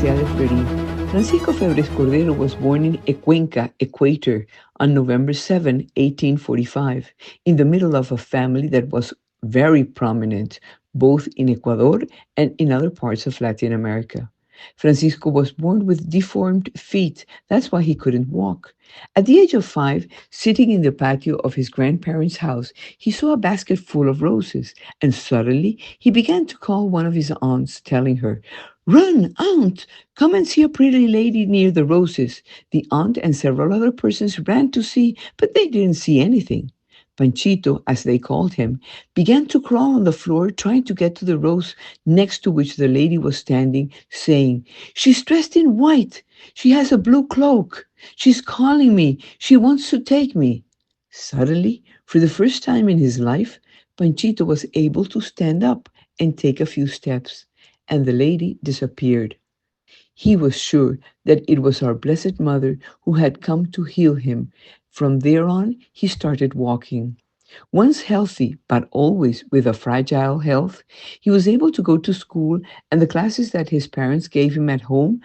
Felicidades, Florin. Francisco Febres Cordero was born in Cuenca, Ecuador, on November 7, 1845, in the middle of a family that was very prominent both in Ecuador and in other parts of Latin America. Francisco was born with deformed feet. That's why he couldn't walk. At the age of 5, sitting in the patio of his grandparents' house, he saw a basket full of roses, and suddenly he began to call one of his aunts, telling her, "Run, aunt! Come and see a pretty lady near the roses." The aunt and several other persons ran to see, but they didn't see anything. Panchito, as they called him, began to crawl on the floor, trying to get to the rose next to which the lady was standing, saying, "She's dressed in white. She has a blue cloak. She's calling me. She wants to take me." Suddenly, for the first time in his life, Panchito was able to stand up and take a few steps, and the lady disappeared. He was sure that it was our Blessed Mother who had come to heal him. From there on, he started walking. Once healthy, but always with a fragile health, he was able to go to school, and the classes that his parents gave him at home,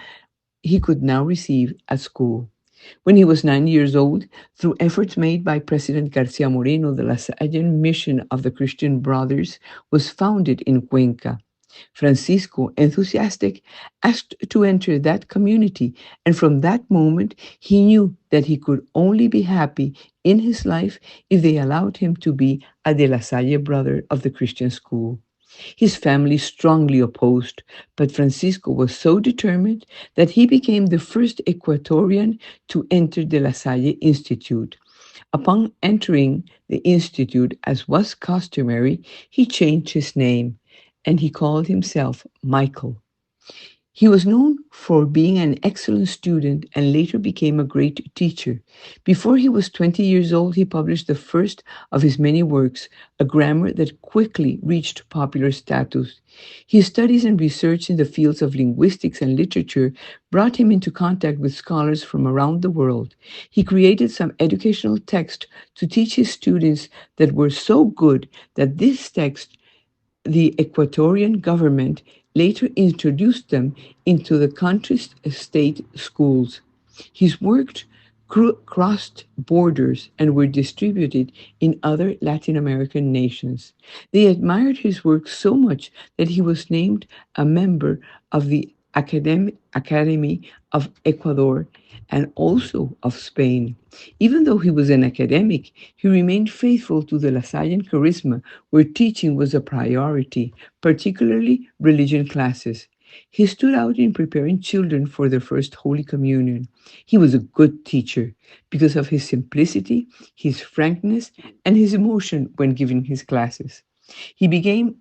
he could now receive at school. When he was 9 years old, through efforts made by President Garcia Moreno, the Lasalle Mission of the Christian Brothers was founded in Cuenca. Francisco, enthusiastic, asked to enter that community, and from that moment he knew that he could only be happy in his life if they allowed him to be a De La Salle brother of the Christian school. His family strongly opposed, but Francisco was so determined that he became the first Ecuadorian to enter the La Salle Institute. Upon entering the institute, as was customary, he changed his name and he called himself Michael. He was known for being an excellent student and later became a great teacher. Before he was 20 years old, he published the first of his many works, a grammar that quickly reached popular status. His studies and research in the fields of linguistics and literature brought him into contact with scholars from around the world. He created some educational texts to teach his students that were so good that this text the Ecuadorian government later introduced them into the country's state schools. His works crossed borders and were distributed in other Latin American nations. They admired his work so much that he was named a member of the Academy of Ecuador and also of Spain. Even though he was an academic, he remained faithful to the Lasallian charisma, where teaching was a priority, particularly religion classes. He stood out in preparing children for their first Holy Communion. He was a good teacher because of his simplicity, his frankness, and his emotion when giving his classes. He began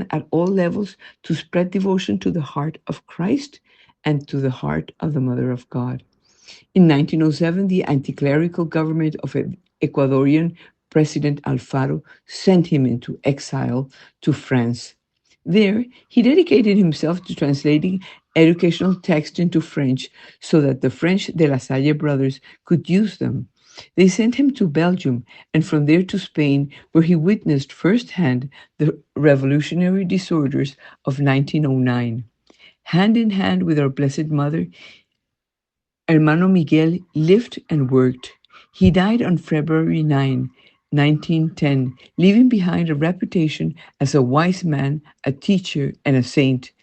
at all levels to spread devotion to the heart of Christ and to the heart of the Mother of God. In 1907, the anti-clerical government of Ecuadorian President Alfaro sent him into exile to France. There, he dedicated himself to translating educational texts into French so that the French De La Salle brothers could use them. They sent him to Belgium and from there to Spain, where he witnessed firsthand the revolutionary disorders of 1909. Hand in hand with our Blessed Mother, Hermano Miguel lived and worked. He died on February 9, 1910, leaving behind a reputation as a wise man, a teacher, and a saint,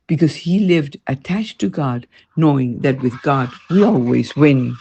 because he lived attached to God, knowing that with God we always win.